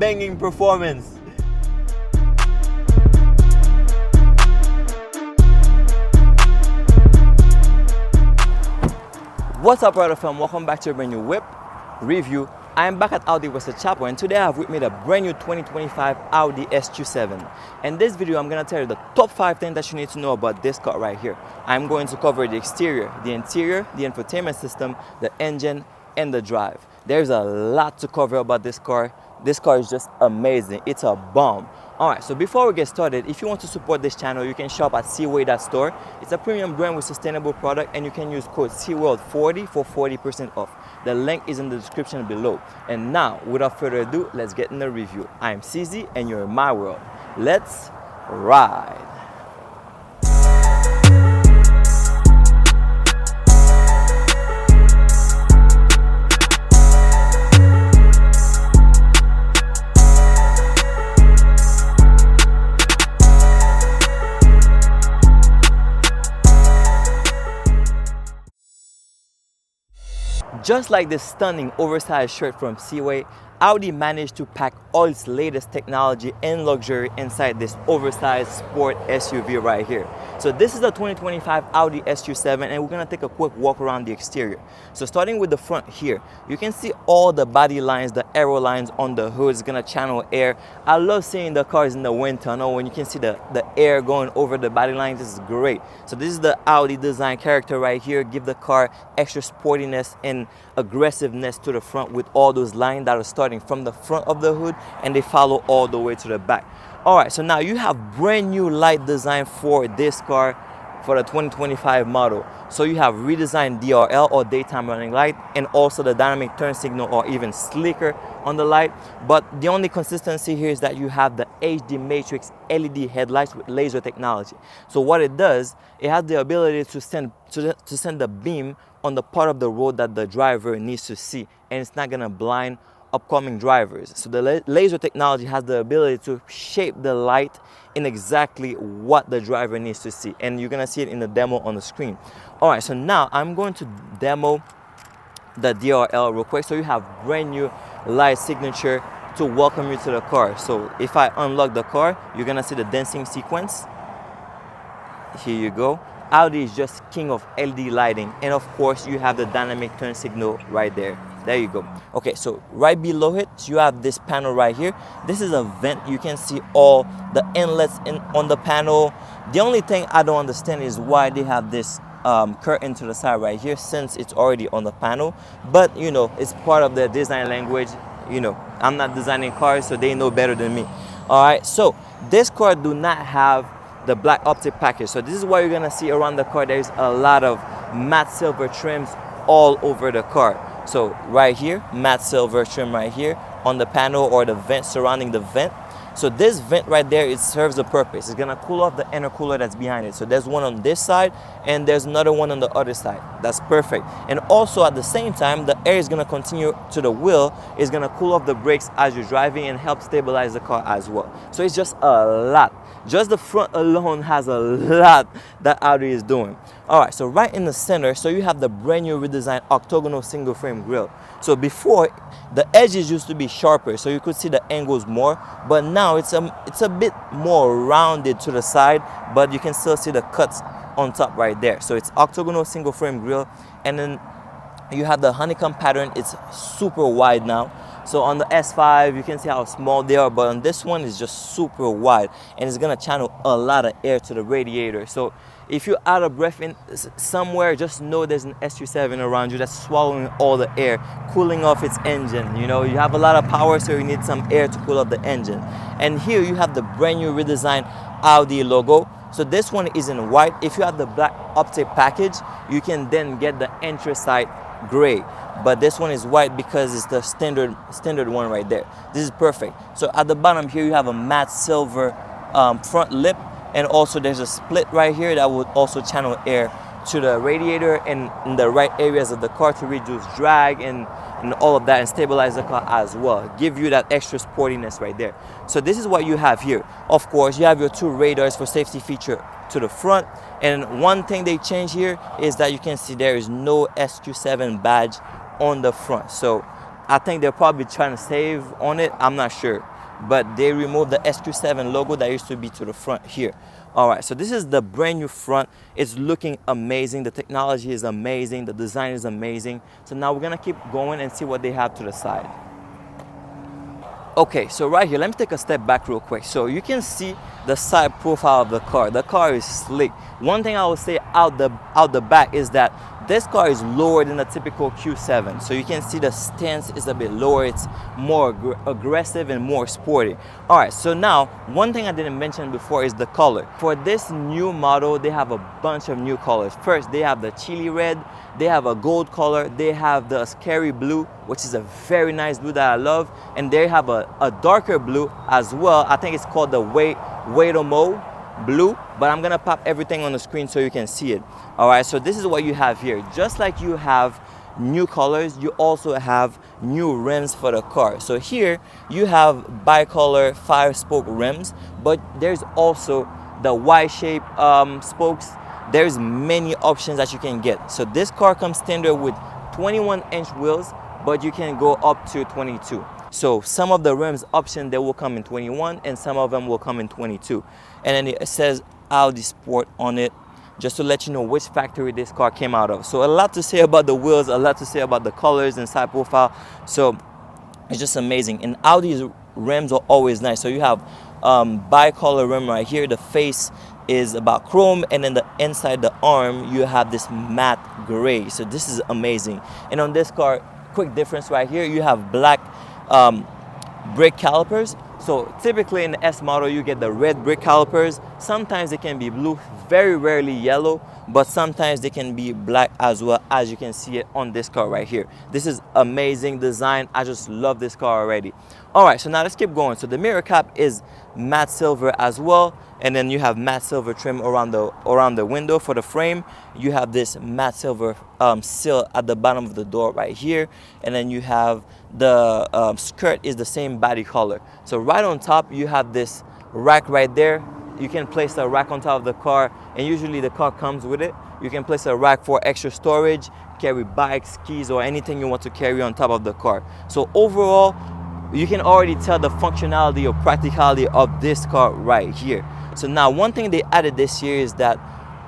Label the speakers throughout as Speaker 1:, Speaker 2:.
Speaker 1: banging performance. What's up, Rider fam? Welcome back to a brand new whip review. I am back at Audi West Chapel, and today I have with me the brand new 2025 Audi SQ7. In this video, I'm going to tell you the top 5 things that you need to know about this car right here. I'm going to cover the exterior, the interior, the infotainment system, the engine, and the drive. There's a lot to cover about this car. This car is just amazing. It's a bomb. Alright, so before we get started, if you want to support this channel, you can shop at Ceezy.store. It's a premium brand with sustainable product, and you can use code CWORLD40 for 40% off. The link is in the description below. And now, without further ado, let's get in the review. I'm Ceezy, and you're in my world. Let's ride. Just like this stunning oversized shirt from Ceezy, Audi managed to pack all its latest technology and luxury inside this oversized sport SUV right here. So this is the 2025 Audi SQ7, and we're going to take a quick walk around the exterior. So starting with the front here, you can see all the body lines, the aero lines on the hood is going to channel air. I love seeing the cars in the wind tunnel when you can see the air going over the body lines. This is great. So this is the Audi design character right here. Give the car extra sportiness and aggressiveness to the front with all those lines that are starting from the front of the hood and they follow all the way to the back. Alright, so now you have brand new light design for this car for the 2025 model. So you have redesigned DRL or daytime running light, and also the dynamic turn signal or even slicker on the light. But the only consistency here is that you have the HD Matrix LED headlights with laser technology. So what it does, it has the ability to send the beam on the part of the road that the driver needs to see, and it's not going to blind upcoming drivers. So the laser technology has the ability to shape the light in exactly what the driver needs to see, and you're gonna see it in the demo on the screen. All right, so now I'm going to demo the DRL real quick. So you have brand new light signature to welcome you to the car. So if I unlock the car, you're gonna see the dancing sequence. Here you go. Audi is just king of LED lighting, and of course you have the dynamic turn signal right there. There you go. Okay, so right below it, you have this panel right here. This is a vent. You can see all the inlets on the panel. The only thing I don't understand is why they have this curtain to the side right here, since it's already on the panel. But you know, it's part of the design language. You know, I'm not designing cars, so they know better than me. All right, so this car do not have the black optic package. So this is what you're gonna see around the car. There's a lot of matte silver trims all over the car. So right here, matte silver trim right here on the panel or the vent surrounding the vent. So this vent right there, it serves a purpose. It's gonna cool off the intercooler that's behind it. So there's one on this side and there's another one on the other side. That's perfect. And also at the same time, the air is gonna continue to the wheel. It's gonna cool off the brakes as you're driving and help stabilize the car as well. So it's just a lot. Just the front alone has a lot that Audi is doing. Alright, so right in the center, so you have the brand new redesigned octagonal single frame grille. So before, the edges used to be sharper, so you could see the angles more, but now it's a bit more rounded to the side, but you can still see the cuts on top right there. So it's octagonal single frame grille, and then you have the honeycomb pattern. It's super wide now. So on the S5, you can see how small they are, but on this one, it's just super wide, and it's gonna channel a lot of air to the radiator. So if you're out of breath in somewhere, just know there's an SQ7 around you that's swallowing all the air, cooling off its engine. You know, you have a lot of power, so you need some air to cool off the engine. And here you have the brand new redesigned Audi logo. So this one is in white. If you have the black optic package, you can then get the anthracite gray, but this one is white because it's the standard one right there. This is perfect. So at the bottom here, you have a matte silver front lip, and also there's a split right here that would also channel air to the radiator and in the right areas of the car to reduce drag and all of that, and stabilize the car as well. Give you that extra sportiness right there. So this is what you have here. Of course, you have your 2 radars for safety feature to the front. And one thing they changed here is that you can see there is no SQ7 badge on the front. So I think they're probably trying to save on it. I'm not sure. But they removed the SQ7 logo that used to be to the front here. All right, so this is the brand new front. It's looking amazing. The technology is amazing. The design is amazing. So now we're gonna keep going and see what they have to the side. Okay, so right here, let me take a step back real quick. So you can see the side profile of the car. The car is slick. One thing I would say out the back is that this car is lower than a typical Q7. So you can see the stance is a bit lower. It's more aggressive and more sporty. All right, so now one thing I didn't mention before is the color. For this new model, they have a bunch of new colors. First, they have the chili red. They have a gold color. They have the scary blue, which is a very nice blue that I love. And they have a darker blue as well. I think it's called the Wait-O-Mo blue, but I'm gonna pop everything on the screen so you can see it. All right, so this is what you have here. Just like you have new colors, you also have new rims for the car. So here you have bicolor 5-spoke rims, but there's also the Y-shape spokes. There's many options that you can get. So this car comes standard with 21-inch wheels, but you can go up to 22. So some of the rims option, they will come in 21 and some of them will come in 22. And then it says Audi Sport on it, just to let you know which factory this car came out of. So a lot to say about the wheels, a lot to say about the colors and side profile. So it's just amazing. And Audi's rims are always nice. So you have bicolor rim right here. The face is about chrome, and then the inside the arm you have this matte gray. So this is amazing. And on this car, quick difference right here, you have black brake calipers. So typically in the S model you get the red brake calipers. Sometimes they can be blue, very rarely yellow, but sometimes they can be black as well, as you can see it on this car right here. This is amazing design. I just love this car already. All right, so now let's keep going. So the mirror cap is matte silver as well, and then you have matte silver trim around the window for the frame. You have this matte silver sill at the bottom of the door right here, and then you have the skirt is the same body color. So right on top you have this rack right there. You can place a rack on top of the car, and usually the car comes with it. You can place a rack for extra storage, carry bikes, keys, or anything you want to carry on top of the car. So overall, you can already tell the functionality or practicality of this car right here. So now one thing they added this year is that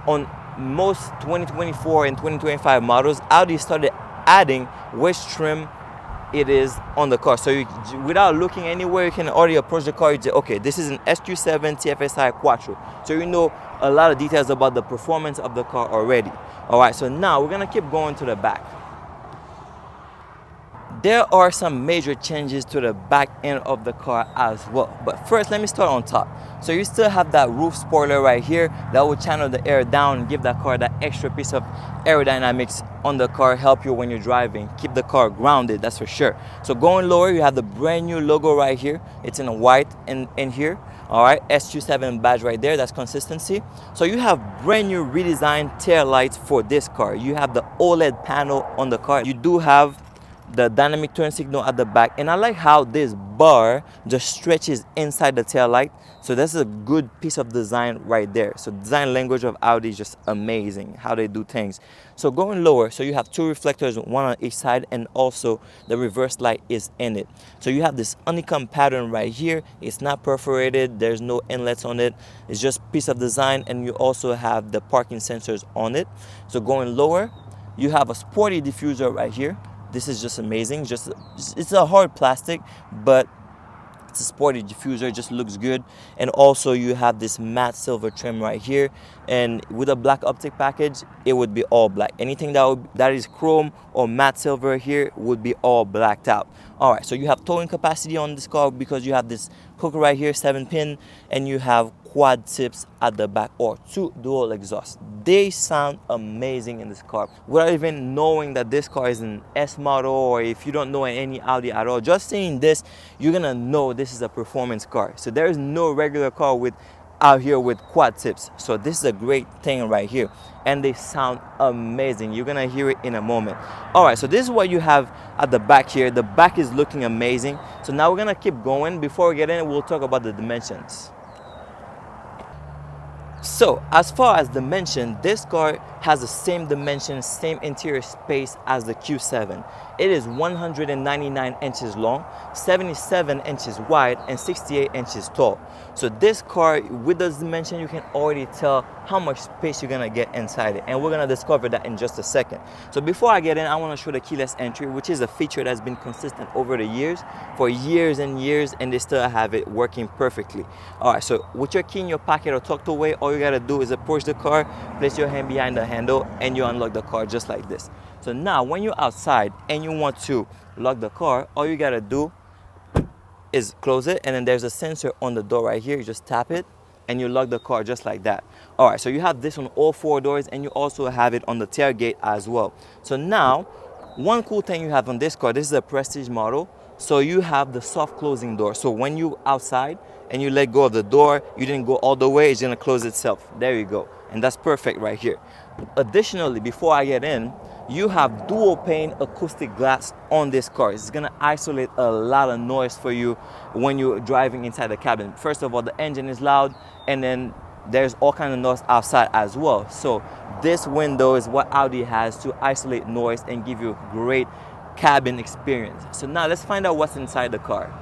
Speaker 1: on most 2024 and 2025 models, Audi started adding which trim it is on the car. So you, without looking anywhere, you can already approach the car. You say, okay, this is an SQ7 TFSI Quattro. So you know a lot of details about the performance of the car already. All right, so now we're gonna keep going to the back. There are some major changes to the back end of the car as well. But first, let me start on top. So you still have that roof spoiler right here that will channel the air down and give that car that extra piece of aerodynamics on the car, help you when you're driving, keep the car grounded, that's for sure. So going lower, you have the brand new logo right here. It's in white in here. All right, SQ7 badge right there, that's consistency. So you have brand new redesigned tail lights for this car. You have the OLED panel on the car. You do have the dynamic turn signal at the back, and I like how this bar just stretches inside the tail light. So that's a good piece of design right there. So design language of Audi is just amazing, how they do things. So going lower, so you have two reflectors, one on each side, and also the reverse light is in it. So you have this honeycomb pattern right here. It's not perforated, there's no inlets on it. It's just piece of design, and you also have the parking sensors on it. So going lower, you have a sporty diffuser right here. This is just amazing. It's a hard plastic, but it's a sporty diffuser. It just looks good. And also you have this matte silver trim right here. And with a black optic package, it would be all black. Anything that is chrome or matte silver here would be all blacked out. All right, so you have towing capacity on this car because you have this hook right here, 7-pin, and you have quad tips at the back, or 2 dual exhausts. They sound amazing in this car. Without even knowing that this car is an S model, or if you don't know any Audi at all, just seeing this, you're gonna know this is a performance car. So there is no regular car out here with quad tips. So this is a great thing right here, and they sound amazing. You're gonna hear it in a moment. All right, so this is what you have at the back here. The back is looking amazing. So now we're gonna keep going. Before we get in, we'll talk about the dimensions. So as far as dimension, this car has the same dimension, same interior space as the Q7. It is 199 inches long, 77 inches wide, and 68 inches tall. So this car, with the dimension, you can already tell how much space you're gonna get inside it, and we're gonna discover that in just a second. So before I get in, I want to show the keyless entry, which is a feature that's been consistent over the years, for years and years, and they still have it working perfectly. All right, so with your key in your pocket or tucked away, all you gotta do is approach the car, place your hand behind the handle, and you unlock the car just like this. So now when you're outside and you want to lock the car, all you gotta do is close it, and then there's a sensor on the door right here. You just tap it and you lock the car just like that. All right, so you have this on all four doors, and you also have it on the tailgate as well. So now, one cool thing you have on this car, this is a Prestige model, so you have the soft closing door. So when you outside and you let go of the door, you didn't go all the way, it's gonna close itself. There you go, and that's perfect right here. Additionally, before I get in, you have dual pane acoustic glass on this car. It's gonna isolate a lot of noise for you when you're driving inside the cabin. First of all, the engine is loud, and then there's all kind of noise outside as well. So this window is what Audi has to isolate noise and give you a great cabin experience. So now let's find out what's inside the car.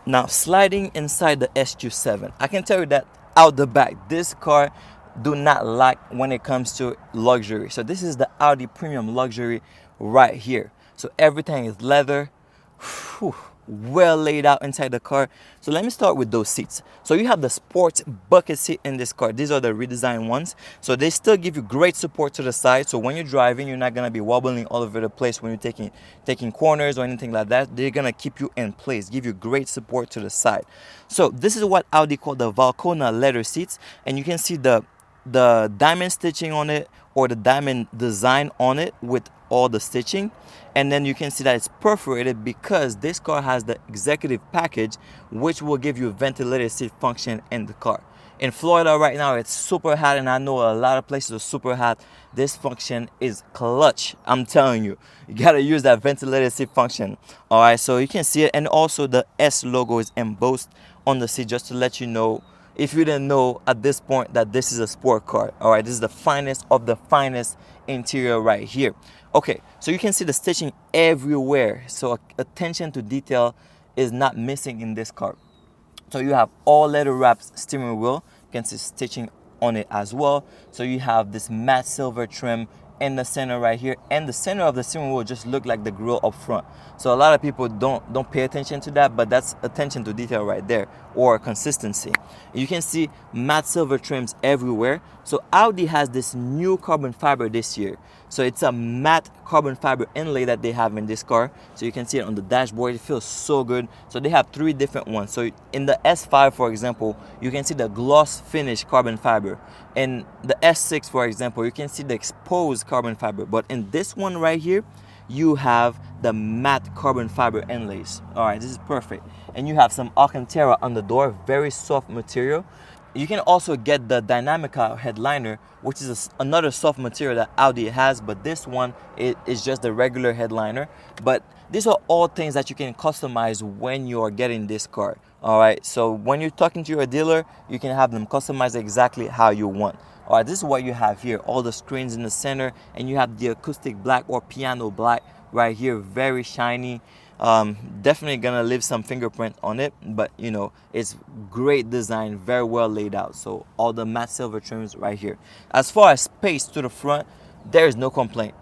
Speaker 1: Now, sliding inside the SQ7, I can tell you that out the back, this car do not lack when it comes to luxury. So this is the Audi Premium Luxury right here. So everything is leather, well laid out inside the car. So let me start with those seats. So you have the sports bucket seat in this car. These are the redesigned ones. So they still give you great support to the side. So when you're driving, you're not gonna be wobbling all over the place when you're taking corners or anything like that. They're gonna keep you in place, give you great support to the side. So this is what Audi called the Valcona leather seats, and you can see the diamond stitching on it, or the diamond design on it with all the stitching. And then you can see that it's perforated because this car has the executive package, which will give you a ventilated seat function in the car. In Florida right now, it's super hot, and I know a lot of places are super hot. This function is clutch, I'm telling you. You gotta use that ventilated seat function. All right, so you can see it, and also the S logo is embossed on the seat, just to let you know, if you didn't know at this point, that this is a sport car. All right, this is the finest of the finest interior right here. Okay, so you can see the stitching everywhere. So attention to detail is not missing in this car. So you have all leather wrapped steering wheel. You can see stitching on it as well. So you have this matte silver trim in the center right here, and the center of the steering wheel just look like the grill up front. So a lot of people don't pay attention to that, but that's attention to detail right there, or consistency. You can see matte silver trims everywhere. So Audi has this new carbon fiber this year. So it's a matte carbon fiber inlay that they have in this car. So you can see it on the dashboard. It feels so good. So they have three different ones. So in the S5, for example, you can see the gloss finish carbon fiber. In the S6, for example, you can see the exposed carbon fiber. But in this one right here, you have the matte carbon fiber inlays. All right, this is perfect. And you have some Alcantara on the door, very soft material. You can also get the Dynamica headliner, which is another soft material that Audi has, but this one is just the regular headliner. But these are all things that you can customize when you are getting this car. All right, so when you're talking to your dealer, you can have them customize exactly how you want. All right, this is what you have here, all the screens in the center, and you have the acoustic black or piano black right here, very shiny. Definitely gonna leave some fingerprint on it, but you know, it's great design, very well laid out. So all the matte silver trims right here. As far as space to the front, there is no complaint.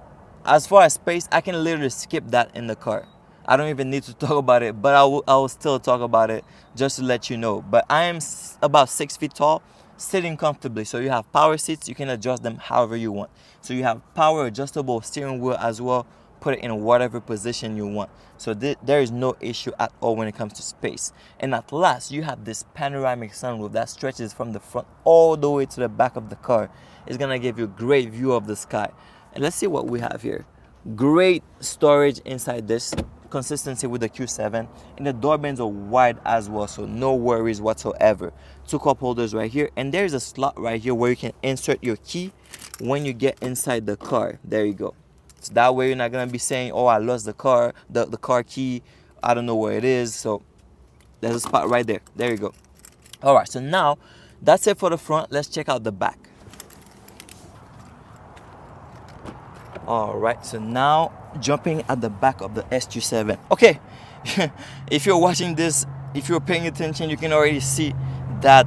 Speaker 1: As far as space, I can literally skip that in the car. I don't even need to talk about it, but I will still talk about it just to let you know. But I am about 6 feet tall, sitting comfortably. So you have power seats, you can adjust them however you want. So you have power adjustable steering wheel as well. Put it in whatever position you want. So there is no issue at all when it comes to space. And at last, you have this panoramic sunroof that stretches from the front all the way to the back of the car. It's gonna give you a great view of the sky. And let's see what we have here. Great storage inside this, consistency with the Q7, and the door bins are wide as well, so no worries whatsoever. 2 cup holders right here, and there's a slot right here where you can insert your key when you get inside the car. There you go. So that way you're not gonna be saying, oh, I lost the car key, I don't know where it is. So there's a spot right there. There you go. All right, so now that's it for the front. Let's check out the back. All right, so now jumping at the back of the SQ7. Okay, if you're watching this, if you're paying attention, you can already see that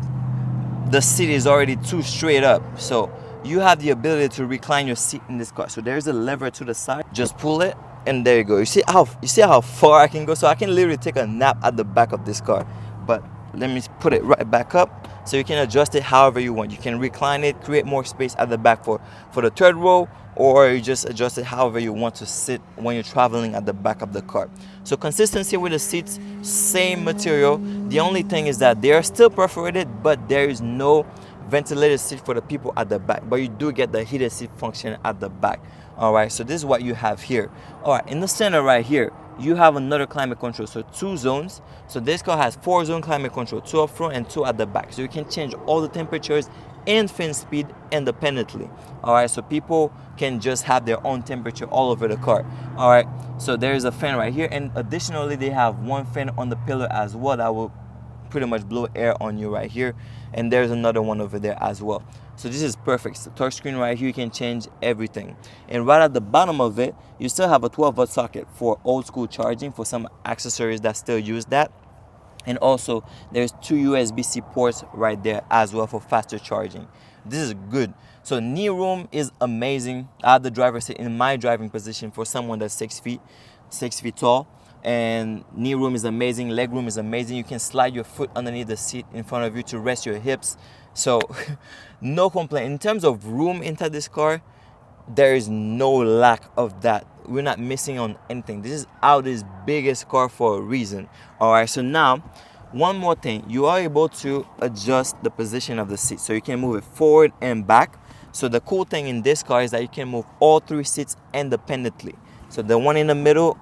Speaker 1: the seat is already too straight up. So you have the ability to recline your seat in this car. So there's a lever to the side. Just pull it, and there you go. You see how far I can go? So I can literally take a nap at the back of this car. But let me put it right back up, so you can adjust it however you want. You can recline it, create more space at the back for the third row, or you just adjust it however you want to sit when you're traveling at the back of the car. So consistency with the seats, same material. The only thing is that they are still perforated, but there is no ventilated seat for the people at the back, but you do get the heated seat function at the back. All right, so this is what you have here. All right, in the center right here, you have another climate control, so 2 zones. So this car has 4-zone climate control, 2 up front and 2 at the back. So you can change all the temperatures and fan speed independently. All right, so people can just have their own temperature all over the car. All right, so there is a fan right here, and additionally they have one fan on the pillar as well that will pretty much blow air on you right here, and there's another one over there as well. So this is perfect. So touch screen right here, you can change everything. And right at the bottom of it, you still have a 12-volt socket for old school charging for some accessories that still use that. And also there's 2 USB-C ports right there as well for faster charging. This is good. So knee room is amazing. I have the driver's seat in my driving position for someone that's 6 feet tall. And knee room is amazing, leg room is amazing. You can slide your foot underneath the seat in front of you to rest your hips. So no complaint. In terms of room inside this car, there is no lack of that. We're not missing on anything. This is Audi's biggest car for a reason. All right, so now one more thing, you are able to adjust the position of the seat, so you can move it forward and back. So the cool thing in this car is that you can move all 3 seats independently. So the one in the middle,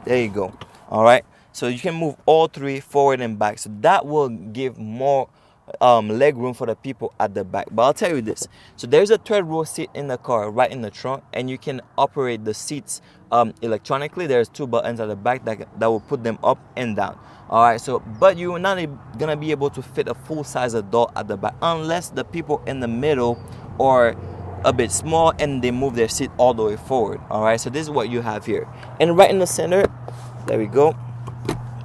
Speaker 1: there you go. All right, so you can move all 3 forward and back, so that will give more leg room for the people at the back. But I'll tell you this, so there's a 3rd row seat in the car right in the trunk, and you can operate the seats electronically. There's 2 buttons at the back that will put them up and down. All right, so but you're not gonna be able to fit a full-size adult at the back unless the people in the middle are a bit small and they move their seat all the way forward. All right, so this is what you have here, and right in the center, there we go,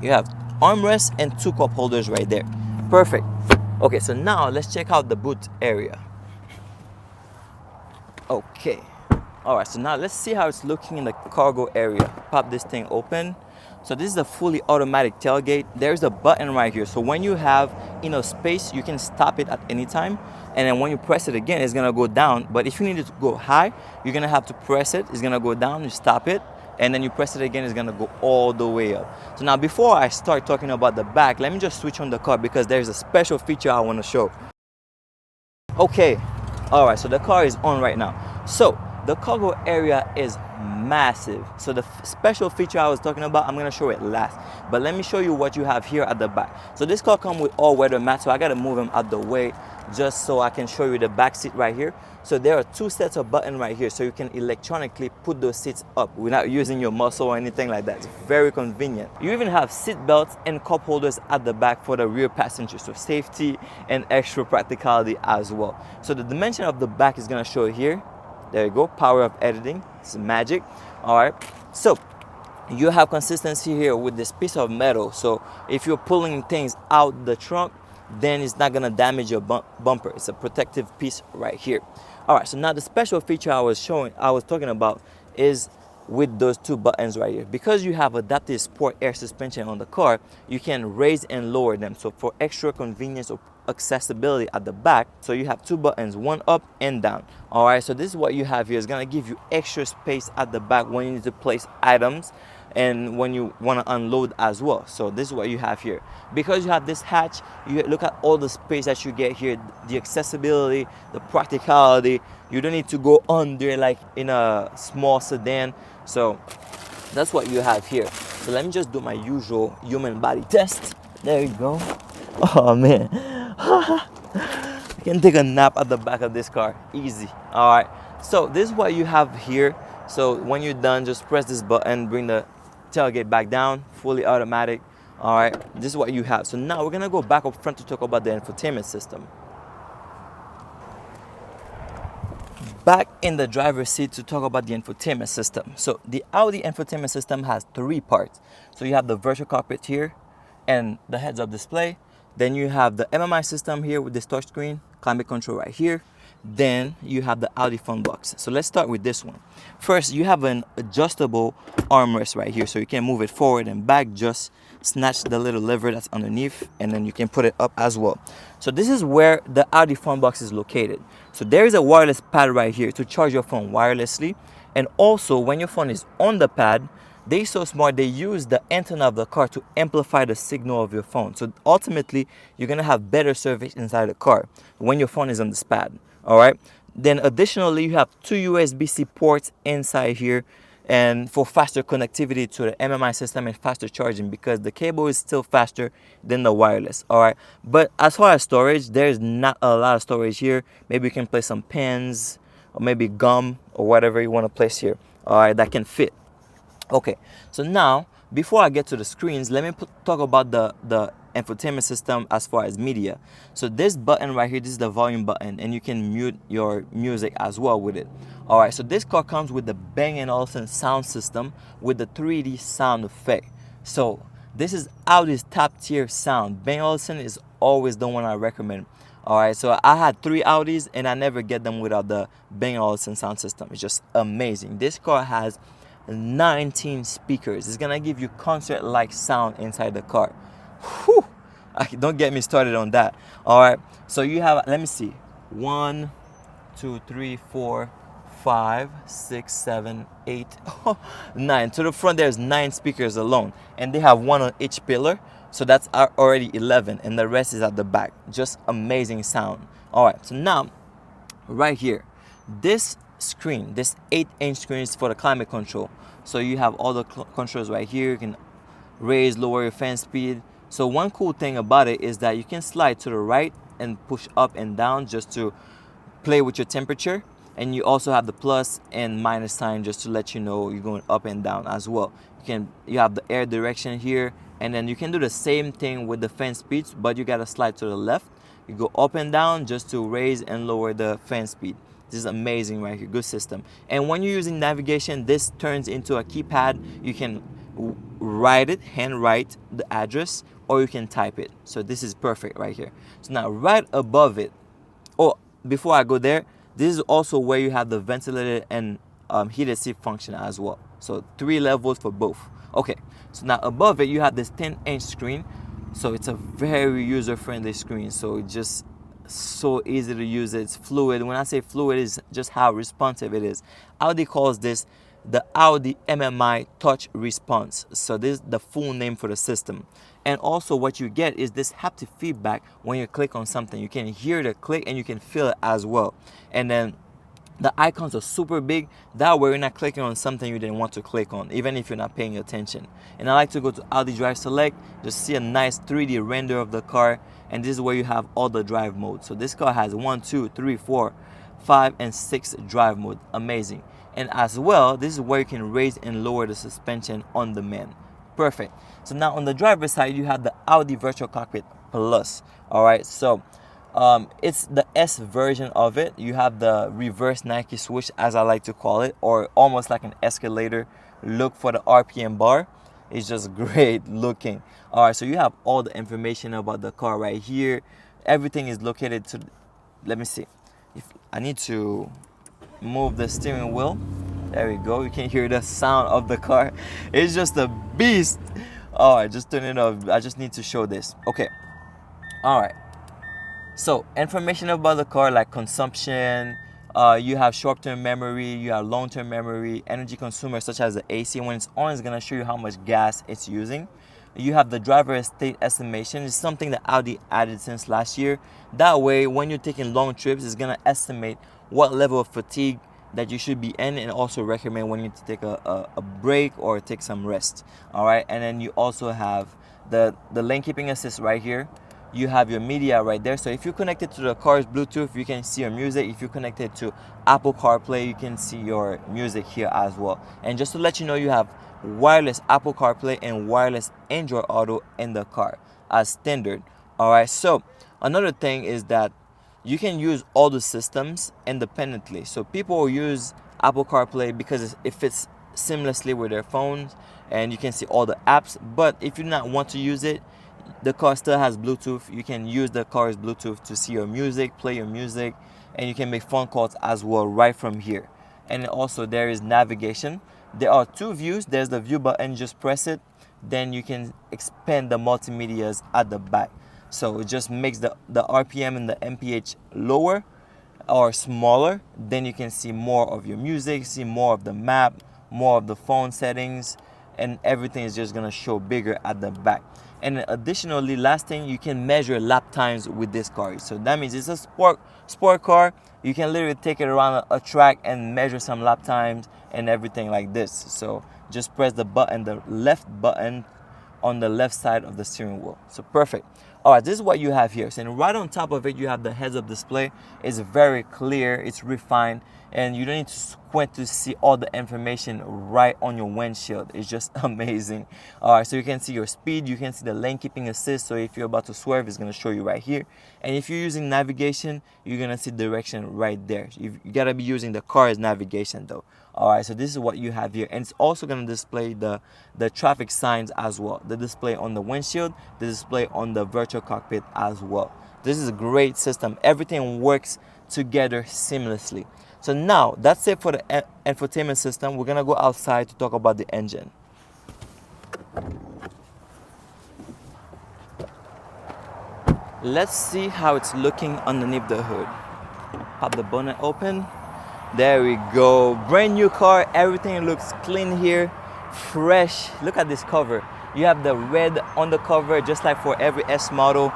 Speaker 1: you have armrests and 2 cup holders right there. Perfect. Okay, so now let's check out the boot area. Okay, all right, so now let's see how it's looking in the cargo area. Pop this thing open. So this is a fully automatic tailgate. There's a button right here, so when you have enough space, you can stop it at any time, and then when you press it again, it's gonna go down. But if you need it to go high, you're gonna have to press it. It's gonna go down, you stop it, and then you press it again, it's gonna go all the way up. So now before I start talking about the back, let me just switch on the car because there's a special feature I want to show. Okay, all right, so the car is on right now. So the cargo area is massive. So the special feature I was talking about, I'm gonna show it last, but let me show you what you have here at the back. So this car comes with all-weather mats, so I gotta move him out the way just so I can show you the back seat right here. So there are 2 sets of buttons right here, so you can electronically put those seats up without using your muscle or anything like that. It's very convenient. You even have seat belts and cup holders at the back for the rear passengers, so safety and extra practicality as well. So the dimension of the back is gonna show here. There you go, power of editing, it's magic. All right, so you have consistency here with this piece of metal, so if you're pulling things out the trunk, then it's not gonna damage your bumper. It's a protective piece right here. All right, so now the special feature I was talking about is with those 2 buttons right here. Because you have adaptive sport air suspension on the car, you can raise and lower them, so for extra convenience or accessibility at the back. So you have 2 buttons, one up and down. All right, so this is what you have here. It's gonna give you extra space at the back when you need to place items and when you want to unload as well. So this is what you have here. Because you have this hatch, you look at all the space that you get here, the accessibility, the practicality. You don't need to go under like in a small sedan. So that's what you have here. So let me just do my usual human body test. There you go. Oh man, I can take a nap at the back of this car, easy. All right, so this is what you have here. So when you're done, just press this button, bring the tailgate back down, fully automatic. All right, this is what you have. So now we're gonna go back up front to talk about the infotainment system. Back in the driver's seat to talk about the infotainment system. So the Audi infotainment system has three parts. So you have the virtual cockpit here and the heads-up display. Then you have the MMI system here with this touchscreen, climate control right here. Then you have the Audi fun box. So let's start with this one. First, you have an adjustable armrest right here, so you can move it forward and back. Just snatch the little lever that's underneath, and then you can put it up as well. So this is where the Audi fun box is located. So there is a wireless pad right here to charge your phone wirelessly, and also when your phone is on the pad, they're so smart, they use the antenna of the car to amplify the signal of your phone. So ultimately, you're gonna have better service inside the car when your phone is on this pad. All right. Then additionally, you have two USB-C ports inside here, and for faster connectivity to the MMI system and faster charging, because the cable is still faster than the wireless. All right. But as far as storage, there's not a lot of storage here. Maybe you can place some pens or maybe gum or whatever you want to place here. All right, that can fit. Okay, so now before I get to the screens, let me talk about the infotainment system as far as media. So this button right here, this is the volume button, and you can mute your music as well with it. All right, so this car comes with the Bang & Olufsen sound system with the 3D sound effect. So this is Audi's top tier sound. Bang & Olufsen is always the one I recommend. All right, so I had 3 Audis and I never get them without the Bang & Olufsen sound system. It's just amazing. This car has 19 speakers. It's gonna give you concert-like sound inside the car. Whew. Don't get me started on that. All right, so you have, let me see, 1 2 3 4 5 6 7 8 9. To the front there's 9 speakers alone, and they have 1 on each pillar, so that's already 11, and the rest is at the back. Just amazing sound. All right, so now right here, this screen, this 8-inch screen, is for the climate control. So you have all the controls right here. You can raise, lower your fan speed. So one cool thing about it is that you can slide to the right and push up and down just to play with your temperature, and you also have the plus and minus sign just to let you know you're going up and down as well. You have the air direction here, and then you can do the same thing with the fan speeds, but you gotta slide to the left. You go up and down just to raise and lower the fan speed. This is amazing right here, good system. And when you're using navigation, this turns into a keypad. You can write it, hand write the address, or you can type it. So this is perfect right here. So now right above it, oh, before I go there, this is also where you have the ventilated and heated seat function as well. So 3 levels for both. Okay, so now above it, you have this 10-inch screen. So it's a very user-friendly screen. So it just so easy to use. It's fluid. When I say fluid, it's just how responsive it is. Audi calls this the Audi MMI touch response. So this is the full name for the system. And also what you get is this haptic feedback. When you click on something, you can hear the click and you can feel it as well. And then the icons are super big. That way you're not clicking on something you didn't want to click on, even if you're not paying attention. And I like to go to Audi Drive Select, just see a nice 3D render of the car. And this is where you have all the drive modes. So this car has 1, 2, 3, 4, 5, and 6 drive mode. Amazing. And as well, this is where you can raise and lower the suspension on demand. Perfect. So now on the driver's side, you have the Audi Virtual Cockpit Plus. All right, so it's the S version of it. You have the reverse Nike switch, as I like to call it, or almost like an escalator look for the RPM bar. It's just great looking. All right, so you have all the information about the car right here. Everything is located to, let me see, if I need to move the steering wheel, there we go. You can hear the sound of the car. It's just a beast. All right, just turn it off. I just need to show this. Okay, all right, so information about the car, like consumption. You have short-term memory, you have long-term memory, energy consumer such as the AC. When it's on, it's gonna show you how much gas it's using. You have the driver state estimation. It's something that Audi added since last year. That way, when you're taking long trips, it's gonna estimate what level of fatigue that you should be in, and also recommend when you need to take a break or take some rest. All right, and then you also have the lane keeping assist right here. You have your media right there. So if you're connected to the car's Bluetooth, you can see your music. If you're connected to Apple CarPlay, you can see your music here as well. And just to let you know, you have wireless Apple CarPlay and wireless Android Auto in the car as standard. All right, so another thing is that you can use all the systems independently. So people will use Apple CarPlay because it fits seamlessly with their phones and you can see all the apps. But if you do not want to use it, the car still has Bluetooth. You can use the car's Bluetooth to see your music, play your music, and you can make phone calls as well right from here. And also there is navigation. There are two views. There's the view button, just press it. Then you can expand the multimedias at the back. So it just makes the RPM and the MPH lower or smaller. Then you can see more of your music, see more of the map, more of the phone settings, and everything is just gonna show bigger at the back. And additionally, last thing, you can measure lap times with this car. So that means it's a sport car. You can literally take it around a track and measure some lap times and everything like this. So just press the button, the left button on the left side of the steering wheel. So perfect. All right, this is what you have here. So right on top of it, you have the heads-up display. It's very clear, it's refined, and you don't need to squint to see all the information right on your windshield. It's just amazing. All right, so you can see your speed, you can see the lane keeping assist. So if you're about to swerve, it's gonna show you right here. And if you're using navigation, you're gonna see direction right there. You gotta be using the car's navigation though. All right, so this is what you have here, and it's also going to display the traffic signs as well. The display on the windshield, the display on the virtual cockpit as well. This is a great system. Everything works together seamlessly. So now that's it for the infotainment system. We're going to go outside to talk about the engine. Let's see how it's looking underneath the hood. Pop the bonnet open. There we go, brand new car. Everything looks clean here, fresh. Look at this cover. You have the red on the cover, just like for every S model.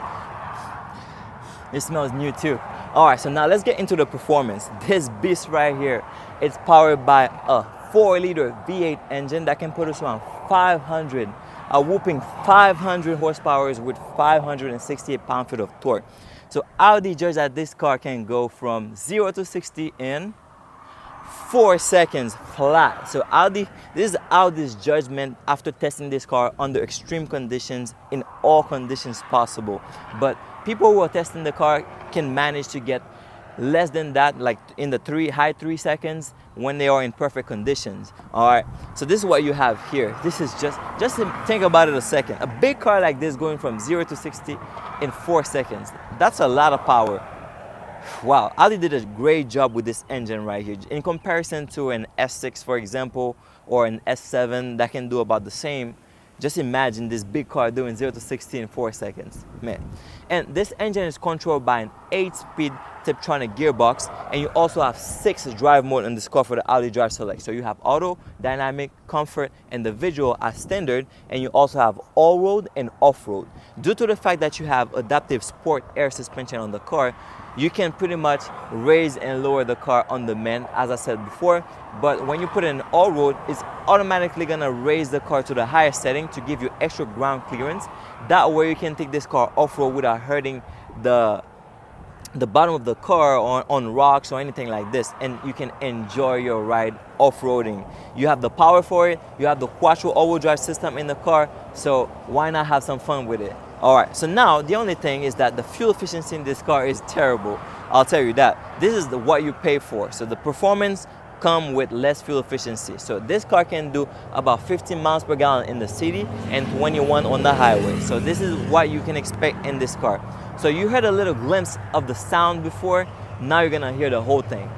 Speaker 1: It smells new too. All right, so now let's get into the performance. This beast right here, it's powered by a 4-liter V8 engine that can produce around 500, a whooping 500 horsepower with 568 pound-feet of torque. So Audi judged that this car can go from 0 to 60 in 4 seconds flat. So this is Audi's judgment after testing this car under extreme conditions, in all conditions possible. But people who are testing the car can manage to get less than that, like in the high 3 seconds when they are in perfect conditions. All right, so this is what you have here. This is just think about it a second. A big car like this going from 0 to 60 in 4 seconds. That's a lot of power. Wow, Audi did a great job with this engine right here. In comparison to an S6, for example, or an S7 that can do about the same, just imagine this big car doing 0 to 60 in 4 seconds, man. And this engine is controlled by an 8-speed Tiptronic gearbox, and you also have 6 drive modes in this car for the Audi Drive Select. So you have auto, dynamic, comfort, and the visual as standard, and you also have all-road and off-road. Due to the fact that you have adaptive sport air suspension on the car, you can pretty much raise and lower the car on demand, as I said before. But when you put it in all-road, it's automatically gonna raise the car to the highest setting to give you extra ground clearance. That way you can take this car off-road without hurting the bottom of the car on rocks or anything like this, and you can enjoy your ride off-roading. You have the power for it, you have the quattro all-wheel drive system in the car, so why not have some fun with it? All right, so now the only thing is that the fuel efficiency in this car is terrible. I'll tell you that. This is what you pay for. So the performance come with less fuel efficiency. So this car can do about 15 miles per gallon in the city and 21 on the highway. So this is what you can expect in this car. So you heard a little glimpse of the sound before. Now you're gonna hear the whole thing.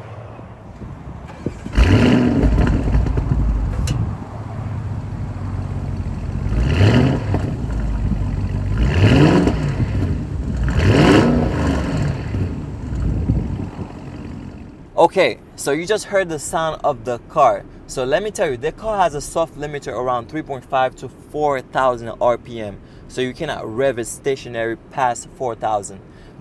Speaker 1: Okay, so you just heard the sound of the car. So let me tell you, the car has a soft limiter around 3.5 to 4,000 RPM. So you cannot rev it stationary past 4,000.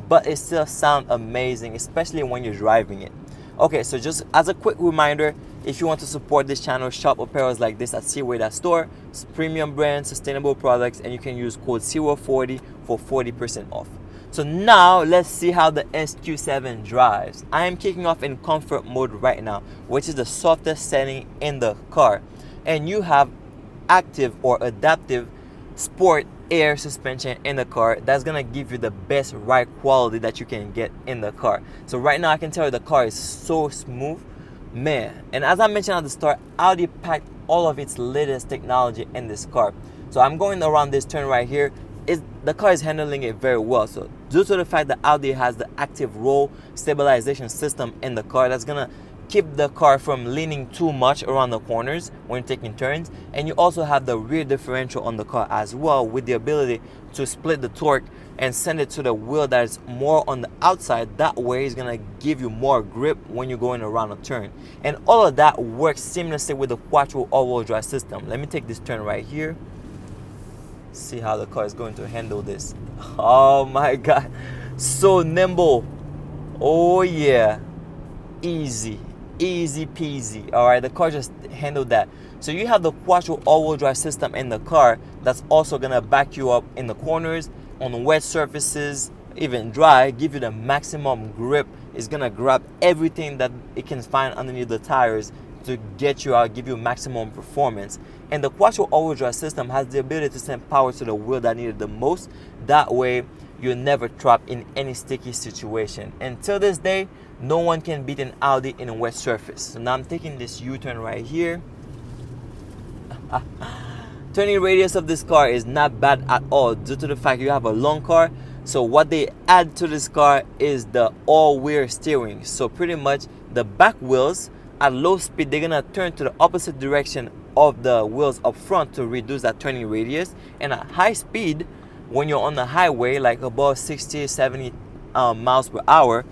Speaker 1: But it still sounds amazing, especially when you're driving it. Okay, so just as a quick reminder, if you want to support this channel, shop apparels like this at Ceezy.store. It's premium brand, sustainable products, and you can use code CEERO40 for 40% off. So now let's see how the SQ7 drives. I am kicking off in comfort mode right now, which is the softest setting in the car. And you have active or adaptive sport air suspension in the car. That's gonna give you the best ride quality that you can get in the car. So right now I can tell you the car is so smooth, man. And as I mentioned at the start, Audi packed all of its latest technology in this car. So I'm going around this turn right here. The car is handling it very well. So due to the fact that Audi has the active roll stabilization system in the car, that's gonna keep the car from leaning too much around the corners when taking turns. And you also have the rear differential on the car as well, with the ability to split the torque and send it to the wheel that is more on the outside. That way it's gonna give you more grip when you're going around a turn. And all of that works seamlessly with the quattro all-wheel drive system. Let me take this turn right here. See how the car is going to handle this. Oh my god, so nimble. Oh yeah, easy peasy. All right, the car just handled that. So you have the quattro all-wheel drive system in the car that's also gonna back you up in the corners, on wet surfaces, even dry, give you the maximum grip. It's gonna grab everything that it can find underneath the tires to get you out, give you maximum performance. And the quattro all-wheel drive system has the ability to send power to the wheel that needed the most. That way you're never trapped in any sticky situation. Until this day, no one can beat an Audi in a wet surface. So now I'm taking this U-turn right here. Turning radius of this car is not bad at all due to the fact you have a long car. So what they add to this car is the all-wheel steering. So pretty much the back wheels at low speed, they're gonna turn to the opposite direction of the wheels up front to reduce that turning radius. And at high speed, when you're on the highway, like above 60, 70 miles per hour,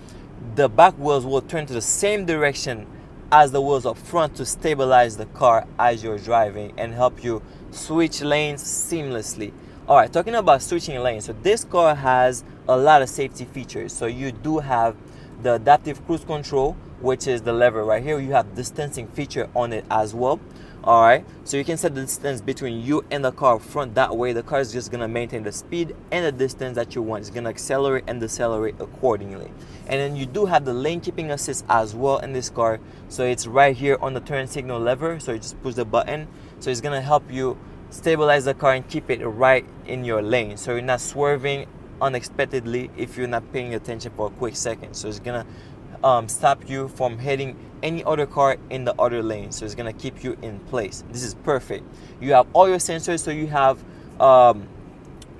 Speaker 1: the back wheels will turn to the same direction as the wheels up front to stabilize the car as you're driving and help you switch lanes seamlessly. All right, talking about switching lanes, so this car has a lot of safety features. So you do have the adaptive cruise control, which is the lever right here. You have distancing feature on it as well. All right, so you can set the distance between you and the car up front. That way the car is just gonna maintain the speed and the distance that you want. It's gonna accelerate and decelerate accordingly. And then you do have the lane keeping assist as well in this car. So it's right here on the turn signal lever. So you just push the button. So it's gonna help you stabilize the car and keep it right in your lane, so you're not swerving unexpectedly if you're not paying attention for a quick second. So it's gonna stop you from hitting any other car in the other lane. So it's gonna keep you in place. This is perfect. You have all your sensors. So you have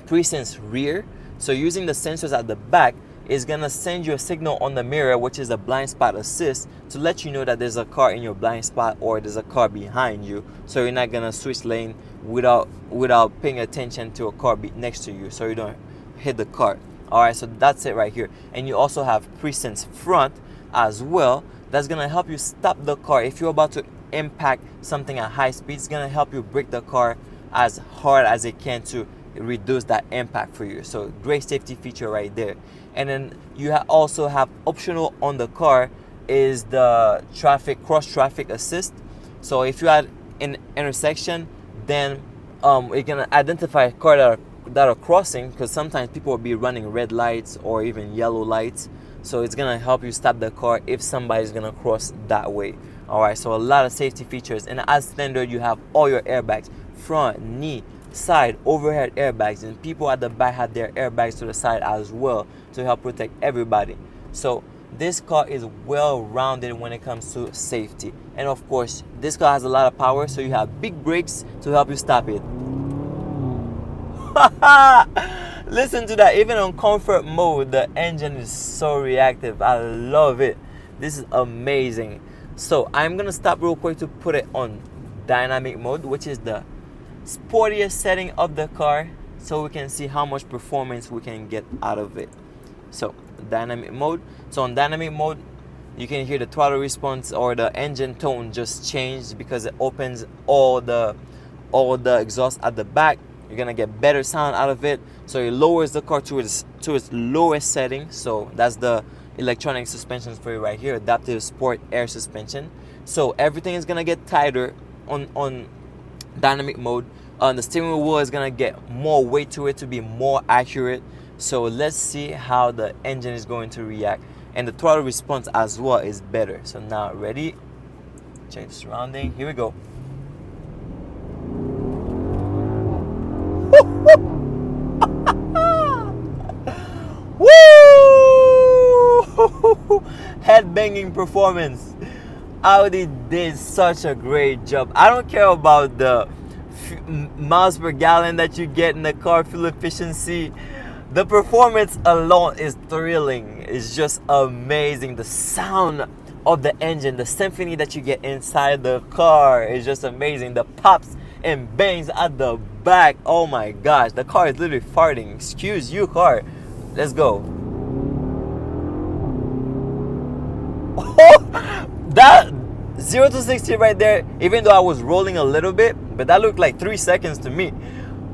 Speaker 1: pre-sense rear. So using the sensors at the back is gonna send you a signal on the mirror, which is a blind spot assist, to let you know that there's a car in your blind spot or there's a car behind you. So you're not gonna switch lane without paying attention to a car next to you, so you don't hit the car. All right, so that's it right here. And you also have pre-sense front as well. That's gonna help you stop the car if you're about to impact something at high speed. It's gonna help you brake the car as hard as it can to reduce that impact for you. So great safety feature right there. And then you also have optional on the car is the cross traffic assist. So if you're at an intersection, then it's gonna identify cars that are crossing, because sometimes people will be running red lights or even yellow lights. So it's gonna help you stop the car if somebody's gonna cross that way. All right, so a lot of safety features. And as standard, you have all your airbags, front, knee, side, overhead airbags, and people at the back have their airbags to the side as well to help protect everybody. So this car is well rounded when it comes to safety. And of course, this car has a lot of power, so you have big brakes to help you stop it. Listen to that. Even on comfort mode, the engine is so reactive. I love it. This is amazing. So I'm gonna stop real quick to put it on dynamic mode, which is the sportiest setting of the car, so we can see how much performance we can get out of it. So dynamic mode. So on dynamic mode, you can hear the throttle response or the engine tone just changed because it opens all the exhaust at the back. You're gonna get better sound out of it. So it lowers the car to its lowest setting. So that's the electronic suspensions for you right here, adaptive sport air suspension. So everything is gonna get tighter on dynamic mode. The steering wheel is gonna get more weight to it to be more accurate. So let's see how the engine is going to react, and the throttle response as well is better. So now ready, check the surrounding, here we go. headbanging performance. Audi did such a great job. I don't care about the miles per gallon that you get in the car, fuel efficiency. The performance alone is thrilling. It's just amazing. The sound of the engine, the symphony that you get inside the car is just amazing. The pops and bangs at the back. Oh my gosh, the car is literally farting. Excuse you, car. Let's go. Oh, that 0 to 60 right there, even though I was rolling a little bit, but that looked like 3 seconds to me.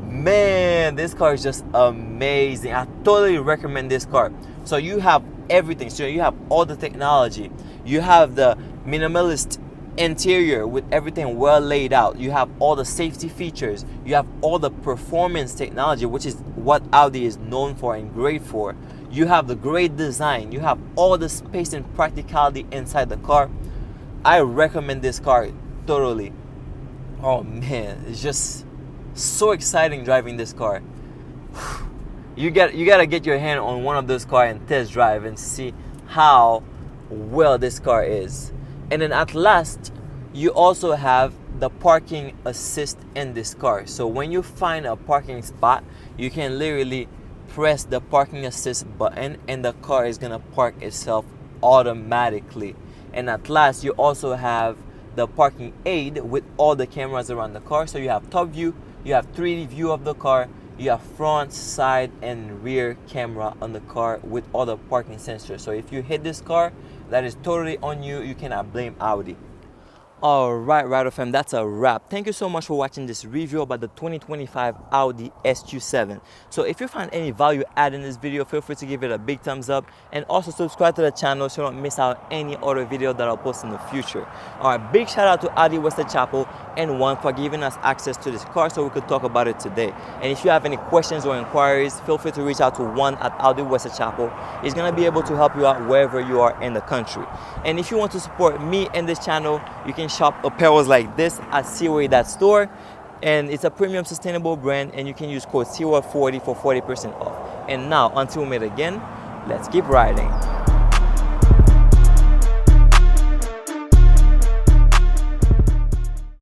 Speaker 1: Man, this car is just amazing. I totally recommend this car. So you have everything. So you have all the technology. You have the minimalist interior with everything well laid out. You have all the safety features. You have all the performance technology, which is what Audi is known for and great for. You have the great design. You have all the space and practicality inside the car. I recommend this car totally. Oh man, it's just so exciting driving this car. You gotta get your hand on one of those cars and test drive and see how well this car is. And then at last, you also have the parking assist in this car. So when you find a parking spot, you can literally press the parking assist button and the car is gonna park itself automatically. And at last, you also have the parking aid with all the cameras around the car. So you have top view, you have 3D view of the car, you have front, side, and rear camera on the car with all the parking sensors. So if you hit this car, that is totally on you. You cannot blame Audi. Alright, Rider fam, that's a wrap. Thank you so much for watching this review about the 2025 Audi SQ7. So if you find any value add in this video, feel free to give it a big thumbs up and also subscribe to the channel so you don't miss out any other video that I'll post in the future. Alright, big shout out to Audi West Chapel and Juan for giving us access to this car so we could talk about it today. And if you have any questions or inquiries, feel free to reach out to Juan at Audi West Chapel. He's going to be able to help you out wherever you are in the country. And if you want to support me and this channel, you can shop apparels like this at Ceezy.store, and it's a premium sustainable brand, and you can use code CEEWA40 for 40% off. And now, until we meet again, let's keep riding.